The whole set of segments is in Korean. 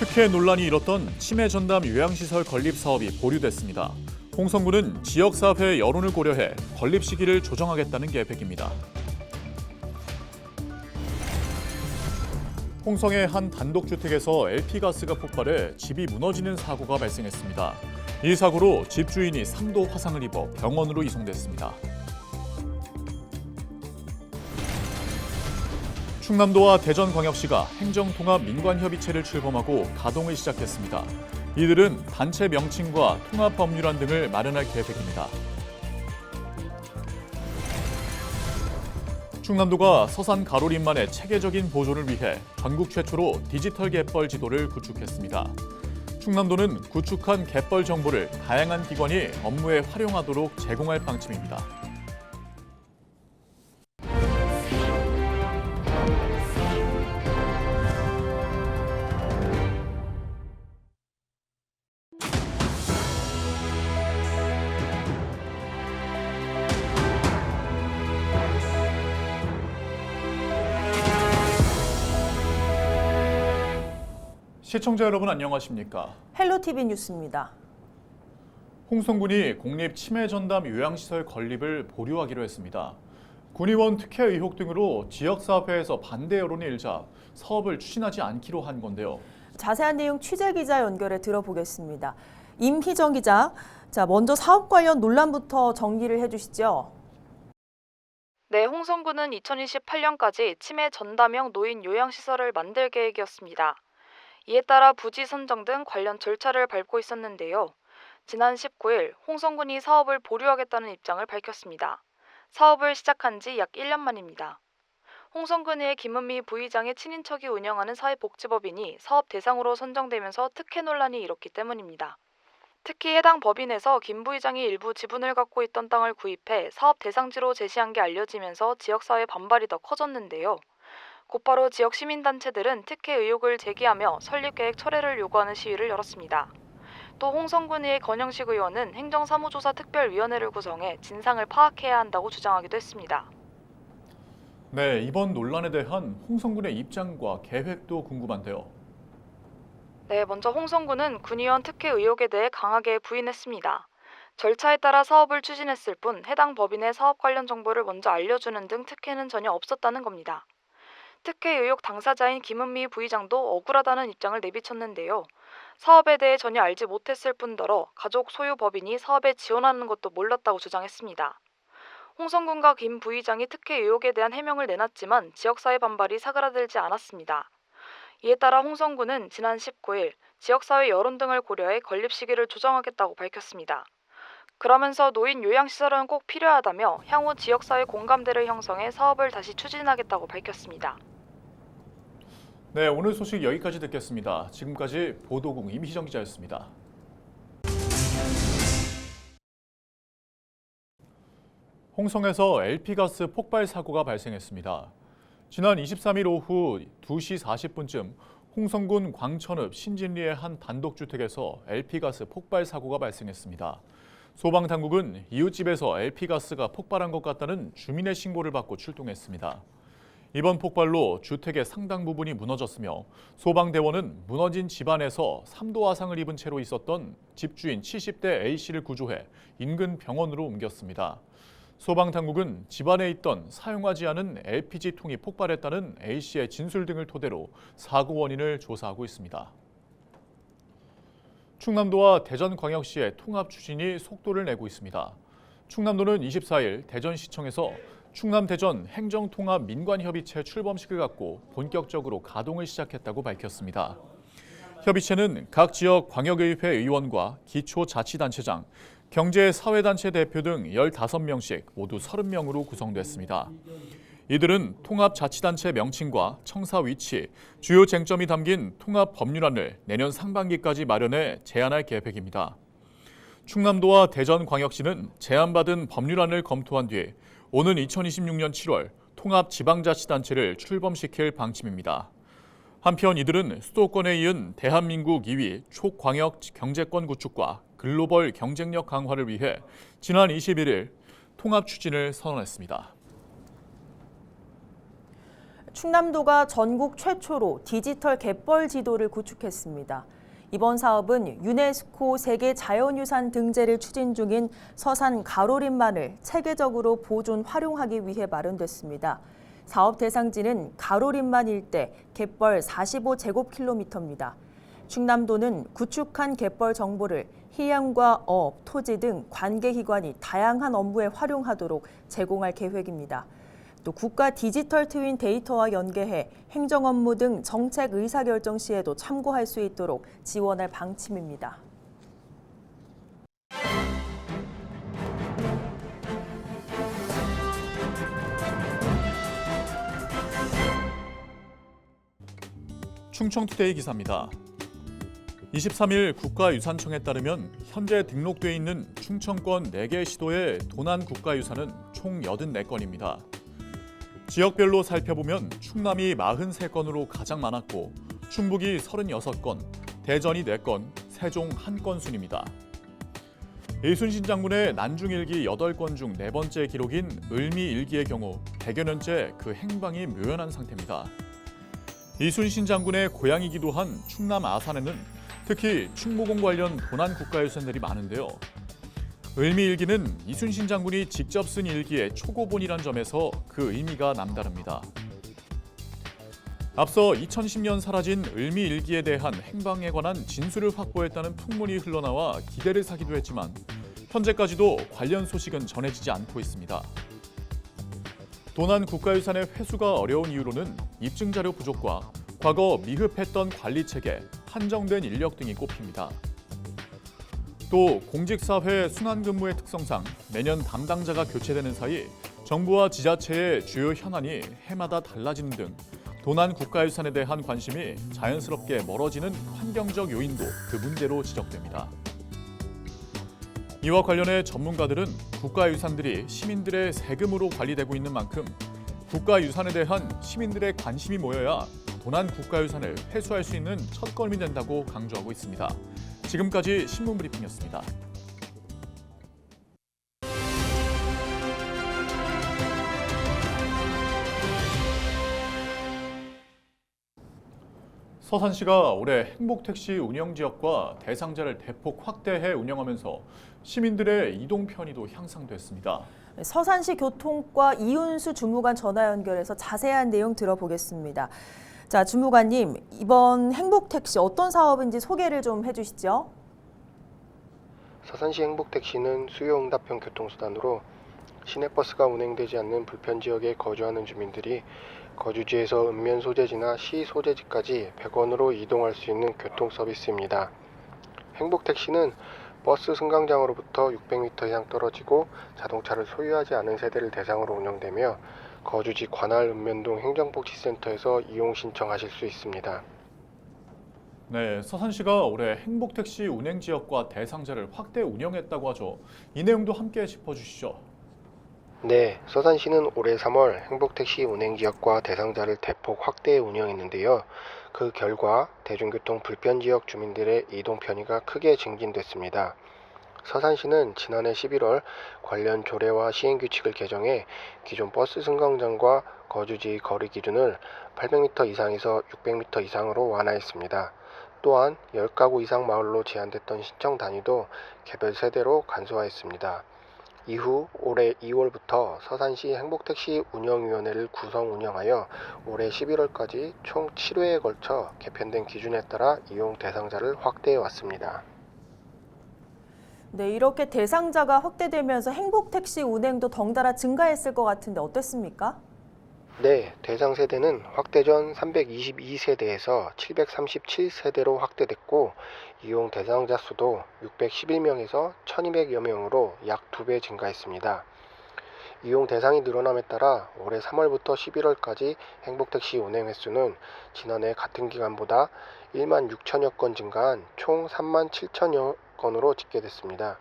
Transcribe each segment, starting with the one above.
특혜 논란이 일었던 치매 전담 요양시설 건립 사업이 보류됐습니다. 홍성군은 지역사회 여론을 고려해 건립 시기를 조정하겠다는 계획입니다. 홍성의 한 단독주택에서 LP가스가 폭발해 집이 무너지는 사고가 발생했습니다. 이 사고로 집주인이 3도 화상을 입어 병원으로 이송됐습니다. 충남도와 대전광역시가 행정통합 민관협의체를 출범하고 가동을 시작했습니다. 이들은 단체 명칭과 통합법률안 등을 마련할 계획입니다. 충남도가 서산 가로림만의 체계적인 보존을 위해 전국 최초로 디지털 갯벌 지도를 구축했습니다. 충남도는 구축한 갯벌 정보를 다양한 기관이 업무에 활용하도록 제공할 방침입니다. 시청자 여러분 안녕하십니까? 헬로티비 뉴스입니다. 홍성군이 공립치매전담 요양시설 건립을 보류하기로 했습니다. 군의원 특혜 의혹 등으로 지역사회에서 반대 여론이 일자 사업을 추진하지 않기로 한 건데요. 자세한 내용 취재기자 연결해 들어보겠습니다. 임희정 기자, 먼저 사업 관련 논란부터 정리를 해주시죠. 네, 홍성군은 2028년까지 치매 전담형 노인 요양시설을 만들 계획이었습니다. 이에 따라 부지 선정 등 관련 절차를 밟고 있었는데요. 지난 19일 홍성군이 사업을 보류하겠다는 입장을 밝혔습니다. 사업을 시작한 지 약 1년 만입니다. 홍성군의 김은미 부의장의 친인척이 운영하는 사회복지법인이 사업 대상으로 선정되면서 특혜 논란이 일었기 때문입니다. 특히 해당 법인에서 김 부의장이 일부 지분을 갖고 있던 땅을 구입해 사업 대상지로 제시한 게 알려지면서 지역사회 반발이 더 커졌는데요. 곧바로 지역 시민단체들은 특혜 의혹을 제기하며 설립계획 철회를 요구하는 시위를 열었습니다. 또 홍성군의 권영식 의원은 행정사무조사 특별위원회를 구성해 진상을 파악해야 한다고 주장하기도 했습니다. 네, 이번 논란에 대한 홍성군의 입장과 계획도 궁금한데요. 네, 먼저 홍성군은 군의원 특혜 의혹에 대해 강하게 부인했습니다. 절차에 따라 사업을 추진했을 뿐 해당 법인의 사업 관련 정보를 먼저 알려주는 등 특혜는 전혀 없었다는 겁니다. 특혜 의혹 당사자인 김은미 부의장도 억울하다는 입장을 내비쳤는데요. 사업에 대해 전혀 알지 못했을 뿐더러 가족 소유 법인이 사업에 지원하는 것도 몰랐다고 주장했습니다. 홍성군과 김 부의장이 특혜 의혹에 대한 해명을 내놨지만 지역사회 반발이 사그라들지 않았습니다. 이에 따라 홍성군은 지난 19일 지역사회 여론 등을 고려해 건립 시기를 조정하겠다고 밝혔습니다. 그러면서 노인 요양시설은 꼭 필요하다며 향후 지역사회 공감대를 형성해 사업을 다시 추진하겠다고 밝혔습니다. 네, 오늘 소식 여기까지 듣겠습니다. 지금까지 보도국 임희정 기자였습니다. 홍성에서 LP가스 폭발 사고가 발생했습니다. 지난 23일 오후 2시 40분쯤 홍성군 광천읍 신진리의 한 단독주택에서 LP가스 폭발 사고가 발생했습니다. 소방당국은 이웃집에서 LP가스가 폭발한 것 같다는 주민의 신고를 받고 출동했습니다. 이번 폭발로 주택의 상당 부분이 무너졌으며 소방대원은 무너진 집안에서 3도 화상을 입은 채로 있었던 집주인 70대 A씨를 구조해 인근 병원으로 옮겼습니다. 소방당국은 집안에 있던 사용하지 않은 LPG통이 폭발했다는 A씨의 진술 등을 토대로 사고 원인을 조사하고 있습니다. 충남도와 대전광역시의 통합 추진이 속도를 내고 있습니다. 충남도는 24일 대전시청에서 충남-대전 행정통합 민관협의체 출범식을 갖고 본격적으로 가동을 시작했다고 밝혔습니다. 협의체는 각 지역 광역의회 의원과 기초자치단체장, 경제사회단체 대표 등 15명씩 모두 30명으로 구성됐습니다. 이들은 통합자치단체 명칭과 청사 위치, 주요 쟁점이 담긴 통합법률안을 내년 상반기까지 마련해 제안할 계획입니다. 충남도와 대전광역시는 제안받은 법률안을 검토한 뒤 오는 2026년 7월 통합지방자치단체를 출범시킬 방침입니다. 한편 이들은 수도권에 이은 대한민국 2위 초광역 경제권 구축과 글로벌 경쟁력 강화를 위해 지난 21일 통합 추진을 선언했습니다. 충남도가 전국 최초로 디지털 갯벌 지도를 구축했습니다. 이번 사업은 유네스코 세계 자연유산 등재를 추진 중인 서산 가로림만을 체계적으로 보존 활용하기 위해 마련됐습니다. 사업 대상지는 가로림만 일대 갯벌 45제곱킬로미터입니다. 충남도는 구축한 갯벌 정보를 해양과 업, 토지 등 관계기관이 다양한 업무에 활용하도록 제공할 계획입니다. 또 국가 디지털 트윈 데이터와 연계해 행정 업무 등 정책 의사결정 시에도 참고할 수 있도록 지원할 방침입니다. 충청투데이 기사입니다. 23일 국가유산청에 따르면 현재 등록돼 있는 충청권 4개 시도의 도난 국가유산은 총 84건입니다. 지역별로 살펴보면 충남이 43건으로 가장 많았고 충북이 36건, 대전이 4건, 세종 1건 순입니다. 이순신 장군의 난중일기 8건 중 4번째 기록인 을미일기의 경우 100여 년째 그 행방이 묘연한 상태입니다. 이순신 장군의 고향이기도 한 충남 아산에는 특히 충무공 관련 도난 국가유산들이 많은데요. 을미일기는 이순신 장군이 직접 쓴 일기의 초고본이란 점에서 그 의미가 남다릅니다. 앞서 2010년 사라진 을미일기에 대한 행방에 관한 진술을 확보했다는 풍문이 흘러나와 기대를 사기도 했지만 현재까지도 관련 소식은 전해지지 않고 있습니다. 도난 국가유산의 회수가 어려운 이유로는 입증 자료 부족과 과거 미흡했던 관리 체계, 한정된 인력 등이 꼽힙니다. 또 공직사회 순환근무의 특성상 매년 담당자가 교체되는 사이 정부와 지자체의 주요 현안이 해마다 달라지는 등 도난 국가유산에 대한 관심이 자연스럽게 멀어지는 환경적 요인도 그 문제로 지적됩니다. 이와 관련해 전문가들은 국가유산들이 시민들의 세금으로 관리되고 있는 만큼 국가유산에 대한 시민들의 관심이 모여야 도난 국가유산을 회수할 수 있는 첫걸음이 된다고 강조하고 있습니다. 지금까지 신문브리핑이었습니다. 서산시가 올해 행복택시 운영지역과 대상자를 대폭 확대해 운영하면서 시민들의 이동 편의도 향상됐습니다. 서산시 교통과 이윤수 주무관 전화 연결해서 자세한 내용 들어보겠습니다. 자, 주무관님, 이번 행복택시 어떤 사업인지 소개를 좀 해주시죠. 서산시 행복택시는 수요응답형 교통수단으로 시내버스가 운행되지 않는 불편지역에 거주하는 주민들이 거주지에서 읍면 소재지나 시 소재지까지 100원으로 이동할 수 있는 교통서비스입니다. 행복택시는 버스 승강장으로부터 600m 이상 떨어지고 자동차를 소유하지 않은 세대를 대상으로 운영되며 거주지 관할 읍면동 행정복지센터에서 이용 신청하실 수 있습니다. 네, 서산시가 올해 행복택시 운행지역과 대상자를 확대 운영했다고 하죠. 이 내용도 함께 짚어주시죠. 네, 서산시는 올해 3월 행복택시 운행지역과 대상자를 대폭 확대 운영했는데요. 그 결과 대중교통 불편지역 주민들의 이동 편의가 크게 증진됐습니다. 서산시는 지난해 11월 관련 조례와 시행규칙을 개정해 기존 버스 승강장과 거주지 거리 기준을 800m 이상에서 600m 이상으로 완화했습니다. 또한 10가구 이상 마을로 제한됐던 신청 단위도 개별 세대로 간소화했습니다. 이후 올해 2월부터 서산시 행복택시 운영위원회를 구성 운영하여 올해 11월까지 총 7회에 걸쳐 개편된 기준에 따라 이용 대상자를 확대해 왔습니다. 네, 이렇게 대상자가 확대되면서 행복택시 운행도 덩달아 증가했을 것 같은데 어땠습니까? 네, 대상 세대는 확대 전 322세대에서 737세대로 확대됐고 이용 대상자 수도 611명에서 1200여 명으로 약 2배 증가했습니다. 이용 대상이 늘어남에 따라 올해 3월부터 11월까지 행복택시 운행 횟수는 지난해 같은 기간보다 1만 6천여 건 증가한 총 3만 7천여 건으로 집계됐습니다.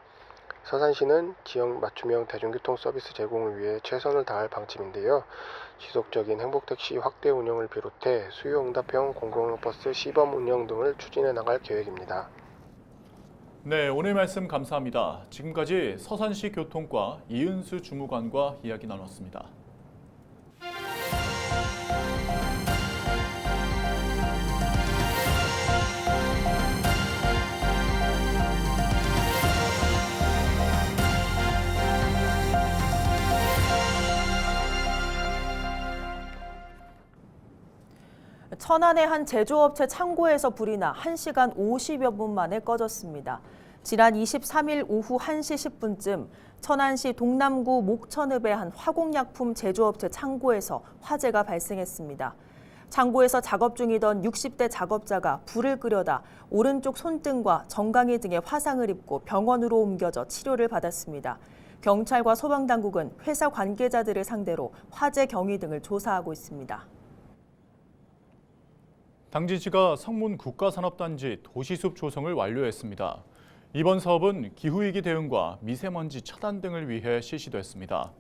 서산시는 지역 맞춤형 대중교통 서비스 제공을 위해 최선을 다할 방침인데요. 지속적인 행복택시 확대 운영을 비롯해 수요응답형 공공버스 시범 운영 등을 추진해 나갈 계획입니다. 네, 오늘 말씀 감사합니다. 지금까지 서산시 교통과 이은수 주무관과 이야기 나눴습니다. 천안의 한 제조업체 창고에서 불이 나 1시간 50여 분 만에 꺼졌습니다. 지난 23일 오후 1시 10분쯤 천안시 동남구 목천읍의 한 화공약품 제조업체 창고에서 화재가 발생했습니다. 창고에서 작업 중이던 60대 작업자가 불을 끄려다 오른쪽 손등과 정강이 등에 화상을 입고 병원으로 옮겨져 치료를 받았습니다. 경찰과 소방당국은 회사 관계자들을 상대로 화재 경위 등을 조사하고 있습니다. 당진시가 성문 국가산업단지 도시숲 조성을 완료했습니다. 이번 사업은 기후위기 대응과 미세먼지 차단 등을 위해 실시됐습니다.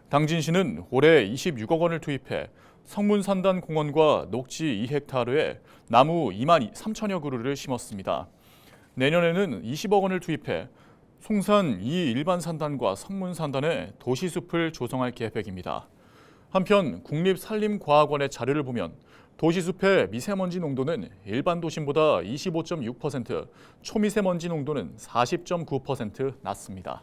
당진시는 올해 26억 원을 투입해 성문산단 공원과 녹지 2헥타르에 나무 2만 3천여 그루를 심었습니다. 내년에는 20억 원을 투입해 송산 2 일반 산단과 성문산단에 도시숲을 조성할 계획입니다. 한편 국립산림과학원의 자료를 보면 도시숲의 미세먼지 농도는 일반 도심보다 25.6%, 초미세먼지 농도는 40.9% 낮습니다.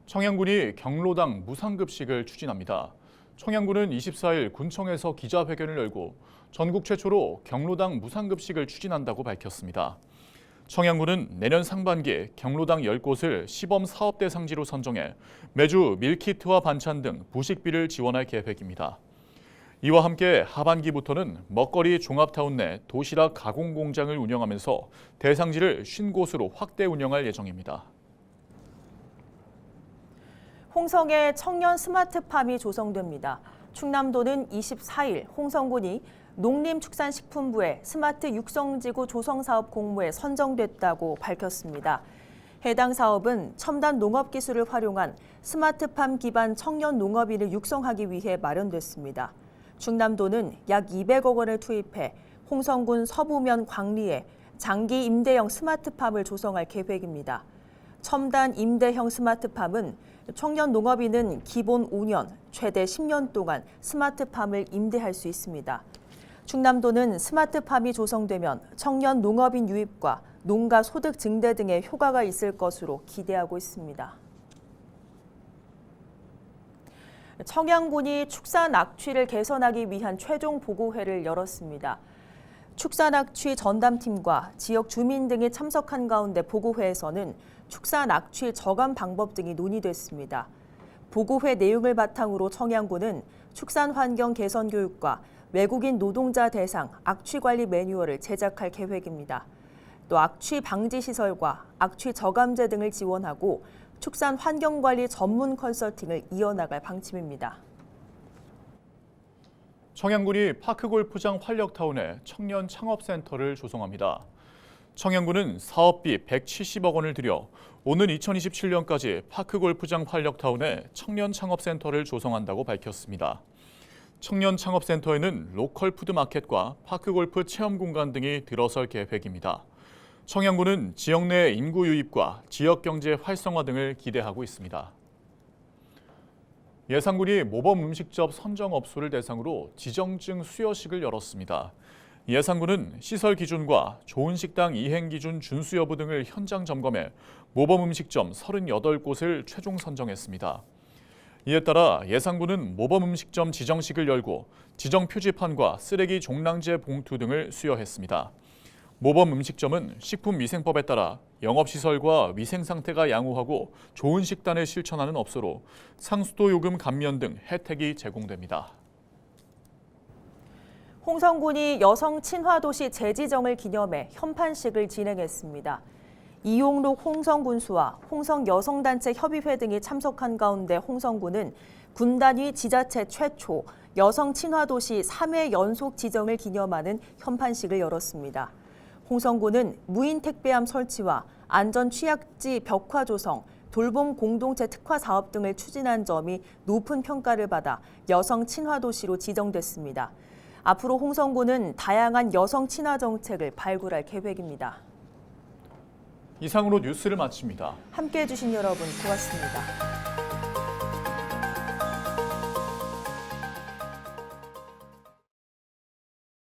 청양군이 경로당 무상급식을 추진합니다. 청양군은 24일 군청에서 기자회견을 열고 전국 최초로 경로당 무상급식을 추진한다고 밝혔습니다. 청양군은 내년 상반기 경로당 10곳을 시범 사업 대상지로 선정해 매주 밀키트와 반찬 등 부식비를 지원할 계획입니다. 이와 함께 하반기부터는 먹거리 종합타운 내 도시락 가공 공장을 운영하면서 대상지를 50곳으로 확대 운영할 예정입니다. 홍성에 청년 스마트팜이 조성됩니다. 충남도는 24일 홍성군이 농림축산식품부의 스마트 육성지구 조성사업 공모에 선정됐다고 밝혔습니다. 해당 사업은 첨단 농업기술을 활용한 스마트팜 기반 청년 농업인을 육성하기 위해 마련됐습니다. 충남도는 약 200억 원을 투입해 홍성군 서부면 광리에 장기 임대형 스마트팜을 조성할 계획입니다. 첨단 임대형 스마트팜은 청년 농업인은 기본 5년, 최대 10년 동안 스마트팜을 임대할 수 있습니다. 충남도는 스마트팜이 조성되면 청년 농업인 유입과 농가 소득 증대 등의 효과가 있을 것으로 기대하고 있습니다. 청양군이 축산악취를 개선하기 위한 최종 보고회를 열었습니다. 축산악취 전담팀과 지역 주민 등이 참석한 가운데 보고회에서는 축산악취 저감 방법 등이 논의됐습니다. 보고회 내용을 바탕으로 청양군은 축산환경 개선 교육과 외국인 노동자 대상 악취 관리 매뉴얼을 제작할 계획입니다. 또 악취 방지 시설과 악취 저감제 등을 지원하고 축산 환경 관리 전문 컨설팅을 이어나갈 방침입니다. 청양군이 파크골프장 활력타운에 청년 창업센터를 조성합니다. 청양군은 사업비 170억 원을 들여 오는 2027년까지 파크골프장 활력타운에 청년 창업센터를 조성한다고 밝혔습니다. 청년 창업센터에는 로컬 푸드마켓과 파크골프 체험공간 등이 들어설 계획입니다. 청양군은 지역 내 인구 유입과 지역 경제 활성화 등을 기대하고 있습니다. 예산군이 모범 음식점 선정업소를 대상으로 지정증 수여식을 열었습니다. 예산군은 시설 기준과 좋은 식당 이행 기준 준수 여부 등을 현장 점검해 모범 음식점 38곳을 최종 선정했습니다. 이에 따라 예산군은 모범 음식점 지정식을 열고 지정 표지판과 쓰레기 종량제 봉투 등을 수여했습니다. 모범 음식점은 식품위생법에 따라 영업시설과 위생상태가 양호하고 좋은 식단을 실천하는 업소로 상수도 요금 감면 등 혜택이 제공됩니다. 홍성군이 여성 친화도시 재지정을 기념해 현판식을 진행했습니다. 이용록 홍성군수와 홍성여성단체 협의회 등이 참석한 가운데 홍성군은 군단위 지자체 최초 여성 친화도시 3회 연속 지정을 기념하는 현판식을 열었습니다. 홍성군은 무인 택배함 설치와 안전 취약지 벽화 조성, 돌봄 공동체 특화 사업 등을 추진한 점이 높은 평가를 받아 여성 친화 도시로 지정됐습니다. 앞으로 홍성군은 다양한 여성 친화 정책을 발굴할 계획입니다. 이상으로 뉴스를 마칩니다. 함께해 주신 여러분 고맙습니다.